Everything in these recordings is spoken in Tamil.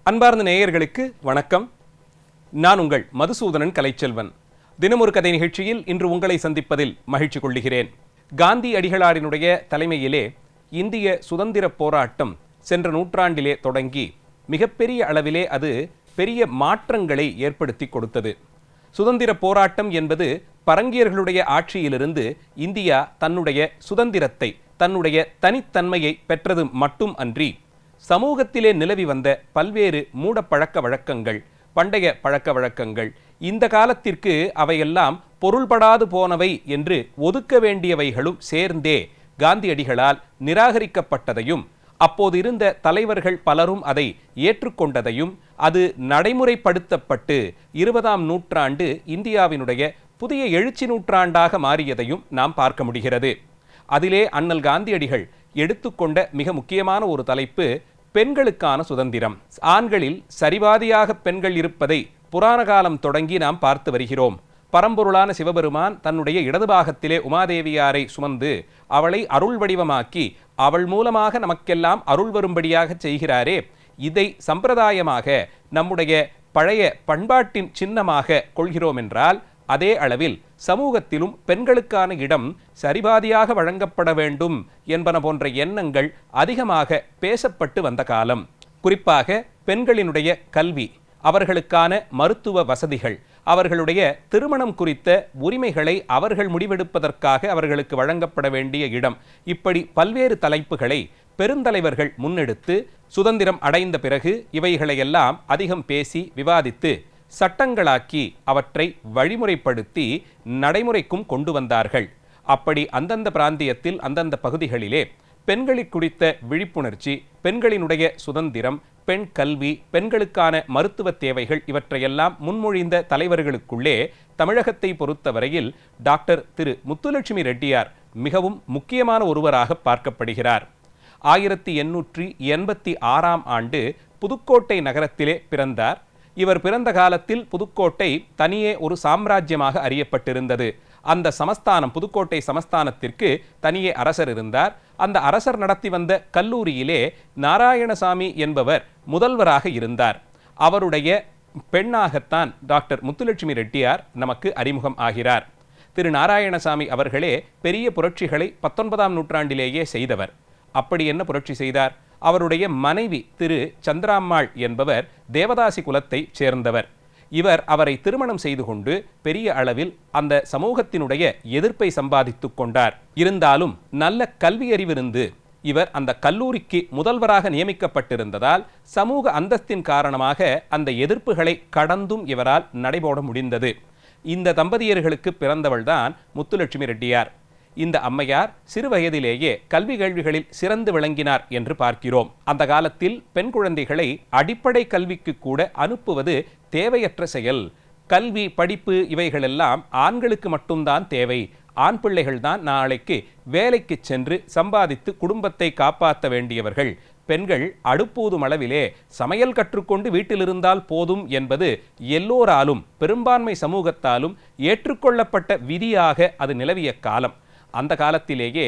அன்பார்ந்த நேயர்களுக்கு வணக்கம். நான் உங்கள் மதுசூதனன் கலைச்செல்வன். தினமொரு கதை நிகழ்ச்சியில் இன்று உங்களை சந்திப்பதில் மகிழ்ச்சி கொள்கிறேன். காந்தி அடிகளாரினுடைய தலைமையிலே இந்திய சுதந்திர போராட்டம் சென்ற நூற்றாண்டிலே தொடங்கி மிகப்பெரிய அளவிலே அது பெரிய மாற்றங்களை ஏற்படுத்தி கொடுத்தது. சுதந்திர போராட்டம் என்பது பரங்கியர்களுடைய ஆட்சியிலிருந்து இந்தியா தன்னுடைய சுதந்திரத்தை, தன்னுடைய தனித்தன்மையை பெற்றது மட்டும் அன்றி சமூகத்திலே நிலவி வந்த பல்வேறு மூட பழக்க வழக்கங்கள், பண்டைய பழக்க வழக்கங்கள், இந்த காலத்திற்கு அவையெல்லாம் பொருள்படாது போனவை என்று ஒதுக்க வேண்டியவைகளும் சேர்ந்தே காந்தியடிகளால் நிராகரிக்கப்பட்டதையும், அப்போது இருந்த தலைவர்கள் பலரும் அதை ஏற்றுக்கொண்டதையும், அது நடைமுறைப்படுத்தப்பட்டு 20ஆம் நூற்றாண்டு இந்தியாவினுடைய புதிய எழுச்சி நூற்றாண்டாக மாறியதையும் நாம் பார்க்க முடிகிறது. அதிலே அண்ணல் காந்தியடிகள் எடுத்துக்கொண்ட மிக முக்கியமான ஒரு தலைப்பு பெண்களுக்கான சுதந்திரம். ஆண்களில் சரிபாதியாக பெண்கள் இருப்பதை புராண காலம் தொடங்கி நாம் பார்த்து வருகிறோம். பரம்பொருளான சிவபெருமான் தன்னுடைய இடது பாகத்திலே உமாதேவியாரை சுமந்து அவளை அருள் வடிவமாக்கி அவள் மூலமாக நமக்கெல்லாம் அருள் வரும்படியாக செய்கிறாரே, இதை சம்பிரதாயமாக நம்முடைய பழைய பண்பாட்டின் சின்னமாக கொள்கிறோம் என்றால், அதே அளவில் சமூகத்திலும் பெண்களுக்கான இடம் சரிபாதியாக வழங்கப்பட வேண்டும் என்பன போன்ற எண்ணங்கள் அதிகமாக பேசப்பட்டு வந்த காலம். குறிப்பாக பெண்களினுடைய கல்வி, அவர்களுக்கான மருத்துவ வசதிகள், அவர்களுடைய திருமணம் குறித்த உரிமைகளை அவர்கள் முடிவெடுப்பதற்காக அவர்களுக்கு வழங்கப்பட வேண்டிய இடம், இப்படி பல்வேறு தலைப்புகளை பெருந்தலைவர்கள் முன்னெடுத்து சுதந்திரம் அடைந்த பிறகு இவைகளையெல்லாம் அதிகம் பேசி விவாதித்து சட்டங்களாக்கி அவற்றை வழிமுறைப்படுத்தி நடைமுறைக்கும் கொண்டு வந்தார்கள். அப்படி அந்தந்த பிராந்தியத்தில் அந்தந்த பகுதிகளிலே பெண்களை குறித்த விழிப்புணர்ச்சி, பெண்களினுடைய சுதந்திரம், பெண் கல்வி, பெண்களுக்கான மருத்துவ தேவைகள், இவற்றையெல்லாம் முன்மொழிந்த தலைவர்களுக்குள்ளே தமிழகத்தை பொறுத்தவரையில் டாக்டர் திரு முத்துலட்சுமி ரெட்டியார் மிகவும் முக்கியமான ஒருவராக பார்க்கப்படுகிறார். 1886ஆம் ஆண்டு புதுக்கோட்டை நகரத்திலே பிறந்தார். இவர் பிறந்த காலத்தில் புதுக்கோட்டை தனியே ஒரு சாம்ராஜ்யமாக அறியப்பட்டிருந்தது. அந்த சமஸ்தானம், புதுக்கோட்டை சமஸ்தானத்திற்கு தனியே அரசர் இருந்தார். அந்த அரசர் நடத்தி வந்த கல்லூரியிலே நாராயணசாமி என்பவர் முதல்வராக இருந்தார். அவருடைய பெண்ணாகத்தான் டாக்டர் முத்துலட்சுமி ரெட்டியார் நமக்கு அறிமுகம் ஆகிறார். திரு நாராயணசாமி அவர்களே பெரிய புரட்சிகளை 19ஆம் நூற்றாண்டிலேயே செய்தவர். அப்படி என்ன புரட்சி செய்தார்? அவருடைய மனைவி திரு சந்திராம்மாள் என்பவர் தேவதாசி குலத்தை சேர்ந்தவர். இவர் அவரை திருமணம் செய்து கொண்டு பெரிய அளவில் அந்த சமூகத்தினுடைய எதிர்ப்பை சம்பாதித்து கொண்டார். இருந்தாலும் நல்ல கல்வியறிவிருந்து இவர் அந்த கல்லூரிக்கு முதல்வராக நியமிக்கப்பட்டிருந்ததால் சமூக அந்தஸ்தின் காரணமாக அந்த எதிர்ப்புகளை கடந்தும் இவரால் நடைபோட முடிந்தது. இந்த தம்பதியர்களுக்கு பிறந்தவள்தான் முத்துலட்சுமி ரெட்டியார். இந்த அம்மையார் சிறு வயதிலேயே கல்வி கேள்விகளில் சிறந்து விளங்கினார் என்று பார்க்கிறோம். அந்த காலத்தில் பெண் குழந்தைகளை அடிப்படை கல்விக்கு கூட அனுப்புவது தேவையற்ற செயல். கல்வி, படிப்பு இவைகளெல்லாம் ஆண்களுக்கு மட்டும்தான் தேவை. ஆண் பிள்ளைகள் தான் நாளைக்கு வேலைக்கு சென்று சம்பாதித்து குடும்பத்தை காப்பாற்ற வேண்டியவர்கள். பெண்கள் அடுப்பூதும் அளவிலே சமையல் கற்றுக்கொண்டு வீட்டில் இருந்தால் போதும் என்பது எல்லோராலும், பெரும்பான்மை சமூகத்தாலும் ஏற்றுக்கொள்ளப்பட்ட விதியாக அது நிலவிய காலம். அந்த காலத்திலேயே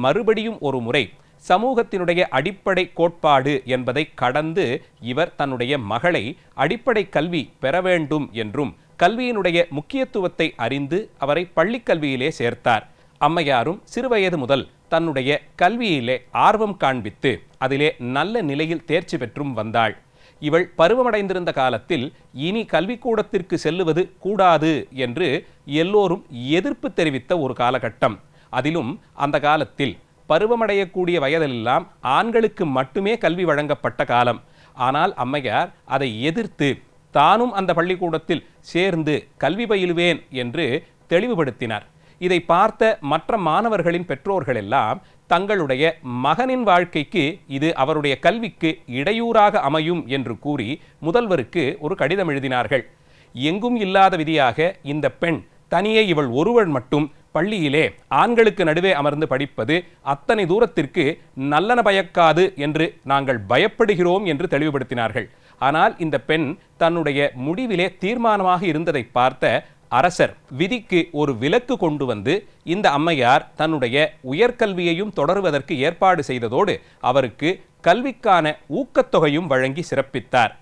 மறுபடியும் ஒரு முறை சமூகத்தினுடைய அடிப்படை கோட்பாடு என்பதை கடந்து இவர் தன்னுடைய மகளை அடிப்படை கல்வி பெற வேண்டும் என்றும் கல்வியினுடைய முக்கியத்துவத்தை அறிந்து அவரை பள்ளிக்கல்வியிலே சேர்த்தார். அம்மையாரும் சிறுவயது முதல் தன்னுடைய கல்வியிலே ஆர்வம் காண்பித்து அதிலே நல்ல நிலையில் தேர்ச்சி பெற்றும் வந்தாள். இவள் பருவமடைந்திருந்த காலத்தில் இனி கல்விக்கூடத்திற்கு செல்லுவது கூடாது என்று எல்லோரும் எதிர்ப்பு தெரிவித்த ஒரு காலகட்டம். அதிலும் அந்த காலத்தில் பருவமடையக்கூடிய வயதிலெல்லாம் ஆண்களுக்கு மட்டுமே கல்வி வழங்கப்பட்ட காலம். ஆனால் அம்மையார் அதை எதிர்த்து தானும் அந்த பள்ளிக்கூடத்தில் சேர்ந்து கல்வி பயிலுவேன் என்று தெளிவுபடுத்தினார். இதை பார்த்த மற்ற மாணவர்களின் பெற்றோர்கள் எல்லாம் தங்களுடைய மகனின் வாழ்க்கைக்கு இது அவருடைய கல்விக்கு இடையூறாக அமையும் என்று கூறி முதல்வருக்கு ஒரு கடிதம் எழுதினார்கள். எங்கும் இல்லாத விதியாக இந்த பெண் தனியே இவள் ஒருவள் மட்டும் பள்ளியிலே ஆண்களுக்கு நடுவே அமர்ந்து படிப்பது அத்தனை தூரத்திற்கு நல்லன பயக்காது என்று நாங்கள் பயப்படுகிறோம் என்று தெளிவுபடுத்தினார்கள். ஆனால் இந்த பெண் தன்னுடைய முடிவிலே தீர்மானமாக இருந்ததை பார்த்த அரசர் விதிக்கு ஒரு விலக்கு கொண்டு வந்து இந்த அம்மையார் தன்னுடைய உயர்கல்வியையும் தொடருவதற்கு ஏற்பாடு செய்ததோடு அவருக்கு கல்விக்கான ஊக்கத்தொகையும் வழங்கி சிறப்பித்தார்.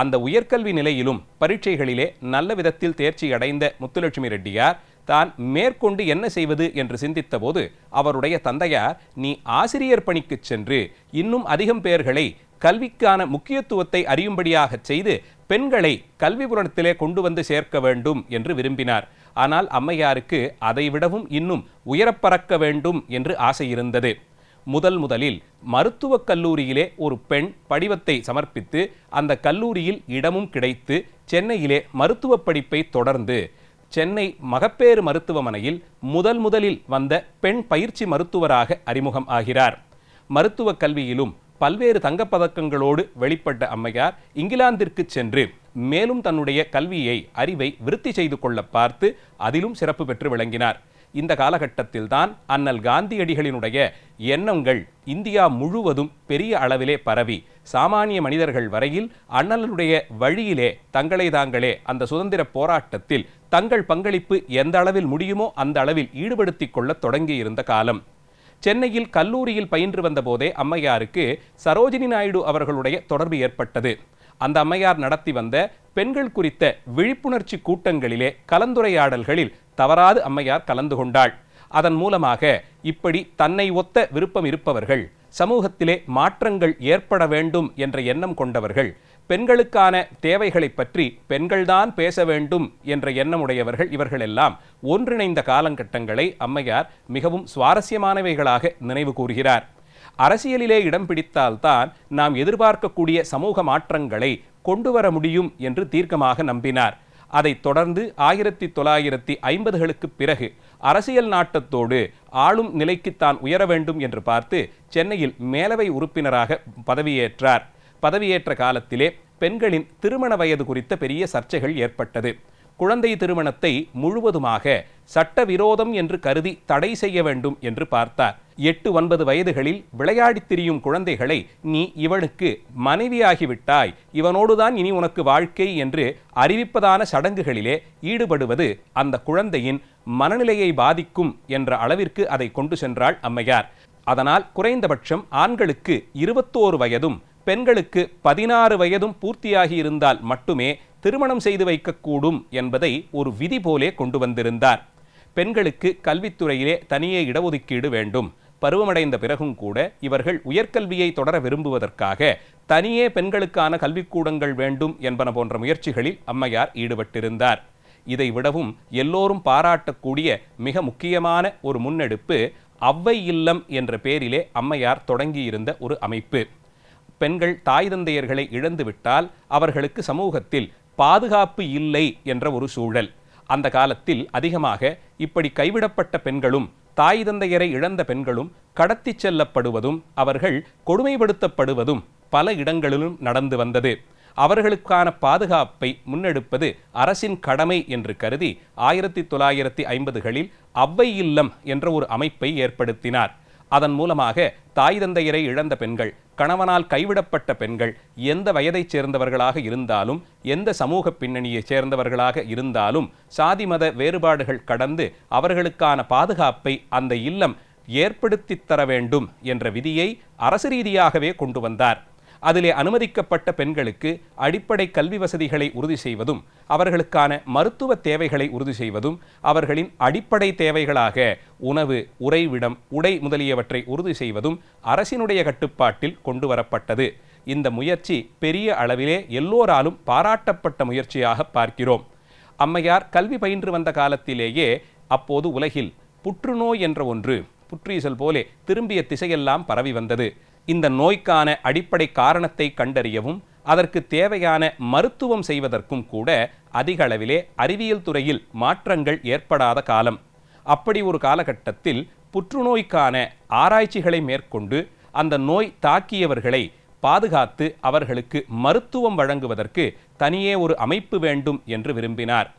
அந்த உயர்கல்வி நிலையிலும் பரீட்சைகளிலே நல்ல விதத்தில் தேர்ச்சி அடைந்த முத்துலட்சுமி ரெட்டியார் தான் மேற்கொண்டு என்ன செய்வது என்று சிந்தித்த போது அவருடைய தந்தையார், நீ ஆசிரியர் பணிக்கு சென்று இன்னும் அதிகம் பேர்களை கல்விக்கான முக்கியத்துவத்தை அறியும்படியாக செய்து பெண்களை கல்வி புலத்திலே கொண்டு வந்து சேர்க்க வேண்டும் என்று விரும்பினார். ஆனால் அம்மையாருக்கு அதைவிடவும் இன்னும் உயரப்பறக்க வேண்டும் என்று ஆசை இருந்தது. முதலில் மருத்துவக் கல்லூரியிலே ஒரு பெண் படிவத்தை சமர்ப்பித்து அந்த கல்லூரியில் இடமும் கிடைத்து சென்னையிலே மருத்துவ படிப்பை தொடர்ந்து சென்னை மகப்பேறு மருத்துவமனையில் முதலில் வந்த பெண் பயிற்சி மருத்துவராக அறிமுகம் ஆகிறார். மருத்துவ கல்வியிலும் பல்வேறு தங்கப்பதக்கங்களோடு வெளிப்பட்ட அம்மையார் இங்கிலாந்திற்கு சென்று மேலும் தன்னுடைய கல்வியை அறிவை விருத்தி செய்து கொள்ள பார்த்து அதிலும் சிறப்பு பெற்று விளங்கினார். இந்த காலகட்டத்தில்தான் அண்ணல் காந்தியடிகளினுடைய எண்ணங்கள் இந்தியா முழுவதும் பெரிய அளவிலே பரவி சாமானிய மனிதர்கள் வரையில் அண்ணலுடைய வழியிலே தங்களை தாங்களே அந்த சுதந்திர போராட்டத்தில் தங்கள் பங்களிப்பு எந்த அளவில் முடியுமோ அந்த அளவில் ஈடுபடுத்திக் கொள்ள தொடங்கியிருந்த காலம். சென்னையில் கல்லூரியில் பயின்று வந்த போதே அம்மையாருக்கு சரோஜினி நாயுடு அவர்களுடைய தொடர்பு ஏற்பட்டது. அந்த அம்மையார் நடத்தி வந்த பெண்கள் குறித்த விழிப்புணர்ச்சி கூட்டங்களிலே கலந்துரையாடல்களில் தவறாது அம்மையார் கலந்து கொண்டாள். அதன் மூலமாக இப்படி தன்னை ஒத்த விருப்பம் இருப்பவர்கள், சமூகத்திலே மாற்றங்கள் ஏற்பட வேண்டும் என்ற எண்ணம் கொண்டவர்கள், பெண்களுக்கான தேவைகளை பற்றி பெண்கள்தான் பேச வேண்டும் என்ற எண்ணமுடையவர்கள், இவர்களெல்லாம் ஒன்றிணைந்த காலகட்டங்களை அம்மையார் மிகவும் சுவாரஸ்யமானவைகளாக நினைவு கூறுகிறார். அரசியலிலே இடம் பிடித்தால்தான் நாம் எதிர்பார்க்கக்கூடிய சமூக மாற்றங்களை கொண்டு வர முடியும் என்று தீர்க்கமாக நம்பினார். அதைத் தொடர்ந்து 1950களுக்கு பிறகு அரசியல் நாட்டத்தோடு ஆளும் நிலைக்கு தான் உயர வேண்டும் என்று பார்த்து சென்னையில் மேலவை உறுப்பினராக பதவியேற்றார். பதவியேற்ற காலத்திலே பெண்களின் திருமண வயது குறித்த பெரிய சர்ச்சைகள் ஏற்பட்டது. குழந்தை திருமணத்தை முழுவதுமாக சட்டவிரோதம் என்று கருதி தடை செய்ய வேண்டும் என்று பார்த்தார். 8-9 வயதுகளில் விளையாடி திரியும் குழந்தைகளை நீ இவனுக்கு மனைவியாகிவிட்டாய், இவனோடுதான் இனி உனக்கு வாழ்க்கை என்று அறிவிப்பதான சடங்குகளிலே ஈடுபடுவது அந்த குழந்தையின் மனநிலையை பாதிக்கும் என்ற அளவிற்கு அதை கொண்டு சென்றாள் அம்மையார். அதனால் குறைந்தபட்சம் ஆண்களுக்கு 21 வயதும் பெண்களுக்கு 16 வயதும் பூர்த்தியாகி இருந்தால் மட்டுமே திருமணம் செய்து வைக்கக்கூடும் என்பதை ஒரு விதி போலே கொண்டு வந்திருந்தார். பெண்களுக்கு கல்வித்துறையிலே தனியே இடஒதுக்கீடு வேண்டும். பருவமடைந்த பிறகும் கூட இவர்கள் உயர்கல்வியை தொடர விரும்புவதற்காக தனியே பெண்களுக்கான கல்விக்கூடங்கள் வேண்டும் என்பன போன்ற முயற்சிகளில் அம்மையார் ஈடுபட்டிருந்தார். இதை விடவும் எல்லோரும் பாராட்டக்கூடிய மிக முக்கியமான ஒரு முன்னெடுப்பு அவ்வை இல்லம் என்ற பெயரிலே அம்மையார் தொடங்கியிருந்த ஒரு அமைப்பு. பெண்கள் தாய் தந்தையர்களை இழந்துவிட்டால் அவர்களுக்கு சமூகத்தில் பாதுகாப்பு இல்லை என்ற ஒரு சூழல். அந்த காலத்தில் அதிகமாக இப்படி கைவிடப்பட்ட பெண்களும் தாய் தந்தையரை இழந்த பெண்களும் கடத்தி செல்லப்படுவதும் அவர்கள் கொடுமைப்படுத்தப்படுவதும் பல இடங்களிலும் நடந்து வந்தது. அவர்களுக்கான பாதுகாப்பை முன்னெடுப்பது அரசின் கடமை என்று கருதி 1950களில் அவ்வை இல்லம் என்ற ஒரு அமைப்பை ஏற்படுத்தினார். அதன் மூலமாக தாய் தந்தையரை இழந்த பெண்கள், கணவனால் கைவிடப்பட்ட பெண்கள், எந்த வயதைச் சேர்ந்தவர்களாக இருந்தாலும், எந்த சமூக பின்னணியைச் சேர்ந்தவர்களாக இருந்தாலும் சாதி மத வேறுபாடுகள் கடந்து அவர்களுக்கான பாதுகாப்பை அந்த இல்லம் ஏற்படுத்தித் தர வேண்டும் என்ற விதியை அரசு ரீதியாகவே கொண்டு வந்தார். அதிலே அனுமதிக்கப்பட்ட பெண்களுக்கு அடிப்படை கல்வி வசதிகளை உறுதி செய்வதும், அவர்களுக்கான மருத்துவ தேவைகளை உறுதி செய்வதும், அவர்களின் அடிப்படை தேவைகளாக உணவு, உறைவிடம், உடை முதலியவற்றை உறுதி செய்வதும் அரசினுடைய கட்டுப்பாட்டில் கொண்டு வரப்பட்டது. இந்த முயற்சி பெரிய அளவிலே எல்லோராலும் பாராட்டப்பட்ட முயற்சியாக பார்க்கிறோம். அம்மையார் கல்வி பயின்று வந்த காலத்திலேயே அப்போது உலகில் புற்றுநோய் என்ற ஒன்று புற்றீசல் போலே திரும்பிய திசையெல்லாம் பரவி வந்தது. இந்த நோய்க்கான அடிப்படை காரணத்தை கண்டறியவும் அதற்கு தேவையான மருத்துவம் செய்வதற்கும் கூட அதிக அளவிலே அறிவியல் துறையில் மாற்றங்கள் ஏற்படாத காலம். அப்படி ஒரு காலகட்டத்தில் புற்றுநோய்க்கான ஆராய்ச்சிகளை மேற்கொண்டு அந்த நோய் தாக்கியவர்களை பாதுகாத்து அவர்களுக்கு மருத்துவம் வழங்குவதற்கு தனியே ஒரு அமைப்பு வேண்டும் என்று விரும்பினார்.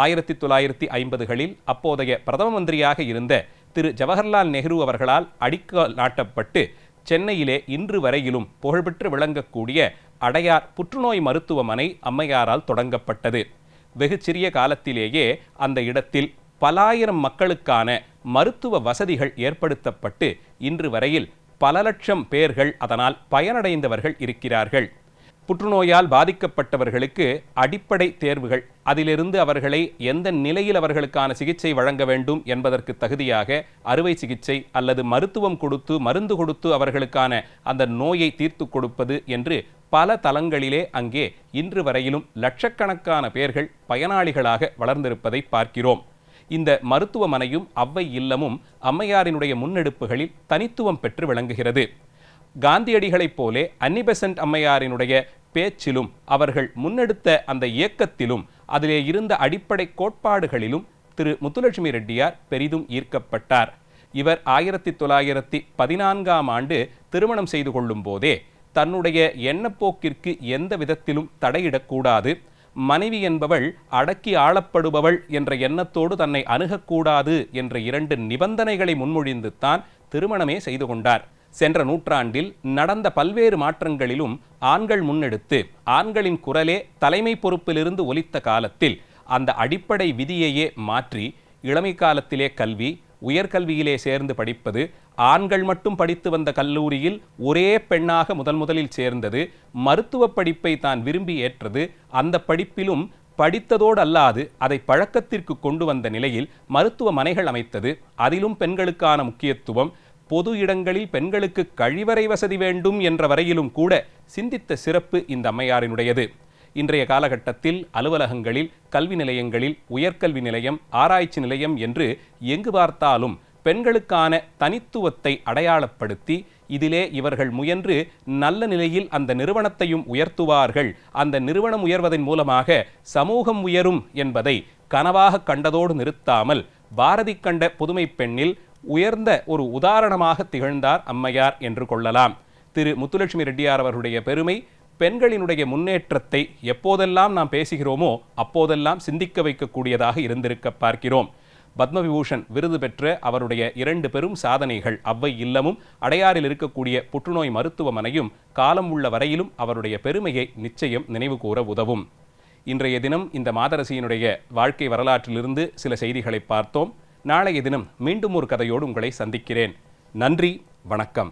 1950களில் அப்போதைய பிரதம மந்திரியாக இருந்த திரு ஜவஹர்லால் நேரு அவர்களால் அடிக்கல் நாட்டப்பட்டு சென்னையிலே இன்று வரையிலும் புகழ்பெற்று விளங்கக்கூடிய அடையார் புற்றுநோய் மருத்துவமனை அம்மையாரால் தொடங்கப்பட்டது. வெகு சிறிய காலத்திலேயே அந்த இடத்தில் பலாயிரம் மக்களுக்கான மருத்துவ வசதிகள் ஏற்படுத்தப்பட்டு இன்று வரையில் பல லட்சம் பேர்கள் அதனால் பயனடைந்தவர்கள் இருக்கிறார்கள். புற்றுநோயால் பாதிக்கப்பட்டவர்களுக்கு அடிப்படை தேர்வுகள், அதிலிருந்து அவர்களை எந்த நிலையில் அவர்களுக்கான சிகிச்சை வழங்க வேண்டும் என்பதற்கு தகுதியாக அறுவை சிகிச்சை அல்லது மருத்துவம் கொடுத்து மருந்து கொடுத்து அவர்களுக்கான அந்த நோயை தீர்த்து கொடுப்பது என்று பல தளங்களிலே அங்கே இன்று வரையிலும் லட்சக்கணக்கான பேர்கள் பயனாளிகளாக வளர்ந்திருப்பதை பார்க்கிறோம். இந்த மருத்துவமனையும் அவ்வை இல்லமும் அம்மையாரினுடைய முன்னெடுப்புகளில் தனித்துவம் பெற்று விளங்குகிறது. காந்தியடிகளைப் போலே அன்னி பெசன்ட் அம்மையாரினுடைய பேச்சிலும் அவர்கள் முன்னெடுத்த அந்த இயக்கத்திலும் அதிலே இருந்த அடிப்படை கோட்பாடுகளிலும் திரு முத்துலட்சுமி ரெட்டியார் பெரிதும் ஈர்க்கப்பட்டார். இவர் 1914ஆம் ஆண்டு திருமணம் செய்து கொள்ளும் போதே தன்னுடைய எண்ணப்போக்கிற்கு எந்த விதத்திலும் தடையிடக்கூடாது, மனைவி என்பவள் அடக்கி ஆளப்படுபவள் என்ற எண்ணத்தோடு தன்னை அணுகக்கூடாது என்ற 2 நிபந்தனைகளை முன்மொழிந்து தான் திருமணமே செய்து கொண்டார். சென்ற நூற்றாண்டில் நடந்த பல்வேறு மாற்றங்களிலும் ஆண்கள் முன்னெடுத்து ஆண்களின் குரலே தலைமை பொறுப்பிலிருந்து ஒலித்த காலத்தில் அந்த அடிப்படை விதியையே மாற்றி இளமை காலத்திலே கல்வி, உயர்கல்வியிலே சேர்ந்து படிப்பது, ஆண்கள் மட்டும் படித்து வந்த கல்லூரியில் ஒரே பெண்ணாக முதலில் சேர்ந்தது, மருத்துவ படிப்பை தான் விரும்பி ஏற்றது, அந்த படிப்பிலும் படித்ததோடு அல்லாது அதை பழக்கத்திற்கு கொண்டு வந்த நிலையில் மருத்துவமனைகள் அமைத்தது, அதிலும் பெண்களுக்கான முக்கியத்துவம், பொது இடங்களில் பெண்களுக்கு கழிவறை வசதி வேண்டும் என்ற வரையிலும் கூட சிந்தித்த சிறப்பு இந்த அம்மையாரினுடையது. இன்றைய காலகட்டத்தில் அலுவலகங்களில், கல்வி நிலையங்களில், உயர்கல்வி நிலையம், ஆராய்ச்சி நிலையம் என்று எங்கு பார்த்தாலும் பெண்களுக்கான தனித்துவத்தை அடையாளப்படுத்தி இதிலே இவர்கள் முயன்று நல்ல நிலையில் அந்த நிறுவனத்தையும் உயர்த்துவார்கள், அந்த நிறுவனம் உயர்வதன் மூலமாக சமூகம் உயரும் என்பதை கனவாக கண்டதோடு நிறுத்தாமல் பாரதி கண்ட புதுமை பெண்ணில் உயர்ந்த ஒரு உதாரணமாக திகழ்ந்தார் அம்மையார் என்று கொள்ளலாம். திரு முத்துலட்சுமி ரெட்டியார் அவர்களுடைய பெருமை பெண்களினுடைய முன்னேற்றத்தை எப்போதெல்லாம் நாம் பேசுகிறோமோ அப்போதெல்லாம் சிந்திக்க வைக்கக்கூடியதாக இருந்திருக்க பார்க்கிறோம். பத்மவிபூஷன் விருது பெற்ற அவருடைய 2 பெரும் சாதனைகள் அவ்வை இல்லமும் அடையாறில் இருக்கக்கூடிய புற்றுநோய் மருத்துவமனையும் காலம் உள்ள வரையிலும் அவருடைய பெருமையை நிச்சயம் நினைவு கூற உதவும். இன்றைய தினம் இந்த மாதரசியினுடைய வாழ்க்கை வரலாற்றிலிருந்து சில செய்திகளை பார்த்தோம். நாளைய தினம் மீண்டும் ஒரு கதையோடு உங்களை சந்திக்கிறேன். நன்றி, வணக்கம்.